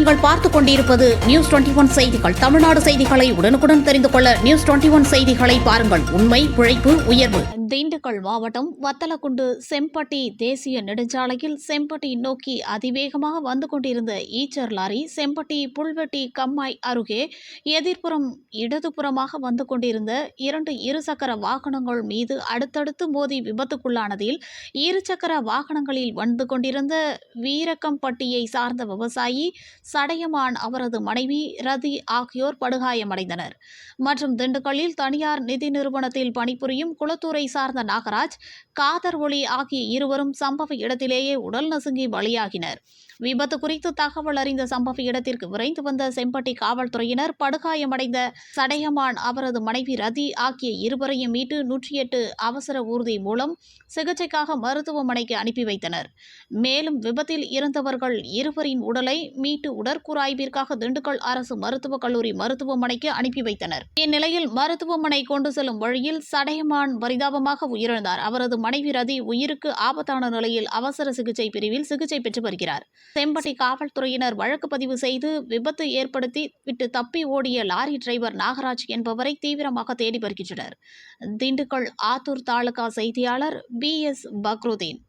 நீங்கள் பார்த்துக் கொண்டிருப்பது நியூஸ் 21 செய்திகள். தமிழ்நாடு செய்திகளை உடனுக்குடன் தெரிந்து கொள்ள நியூஸ் 21 செய்திகளை பாருங்கள். உண்மை, உழைப்பு, உயர்வு. திண்டுக்கல் மாவட்டம் வத்தலக்குண்டு செம்பட்டி தேசிய நெடுஞ்சாலையில் செம்பட்டி நோக்கி அதிவேகமாக வந்து கொண்டிருந்த ஈச்சர் லாரி செம்பட்டி புல்வெட்டி கம்மாய் அருகே எதிர்ப்புறம் இடதுபுறமாக வந்து கொண்டிருந்த 2 இருசக்கர வாகனங்கள் மீது அடுத்தடுத்து மோதி விபத்துக்குள்ளானதில் இருசக்கர வாகனங்களில் வந்து கொண்டிருந்த வீரக்கம்பட்டியை சார்ந்த விவசாயி சடையமான், அவரது மனைவி ரதி ஆகியோர் படுகாயமடைந்தனர். மற்றும் திண்டுக்கல்லில் தனியார் நிதி நிறுவனத்தில் பணிபுரியும் குளத்தூரை சார்ந்த நாகராஜ், காதர் ஒளி ஆகிய இருவரும் சம்பவ இடத்திலேயே உடல் நசுங்கி பலியாகினர். விபத்து குறித்து தகவல் அறிந்த சம்பவ இடத்திற்கு விரைந்து வந்த செம்பட்டி காவல்துறையினர் படுகாயமடைந்த சடையமான், அவரது மனைவி ரதி ஆகிய இருவரையும் மீட்டு 108 அவசர ஊர்தி மூலம் சிகிச்சைக்காக மருத்துவமனைக்கு அனுப்பி வைத்தனர். மேலும் விபத்தில் இறந்தவர்கள் இருவரின் உடலை மீட்டு உடற்கூறாய்விற்காக திண்டுக்கல் அரசு மருத்துவக் கல்லூரி மருத்துவமனைக்கு அனுப்பி வைத்தனர். இந்நிலையில் மருத்துவமனை கொண்டு செல்லும் வழியில் சடையமான் பரிதாபமாக உயிரிழந்தார். அவரது மனைவி ரதி உயிருக்கு ஆபத்தான நிலையில் அவசர சிகிச்சை பிரிவில் சிகிச்சை பெற்று வருகிறார். செம்பட்டி காவல்துறையினர் வழக்கு பதிவு செய்து விபத்து ஏற்படுத்தி விட்டு தப்பி ஓடிய லாரி டிரைவர் நாகராஜ் என்பவரை தீவிரமாக தேடி வருகின்றனர். திண்டுக்கல் ஆத்தூர் தாலுகா செய்தியாளர் BS பக்ருதீன்.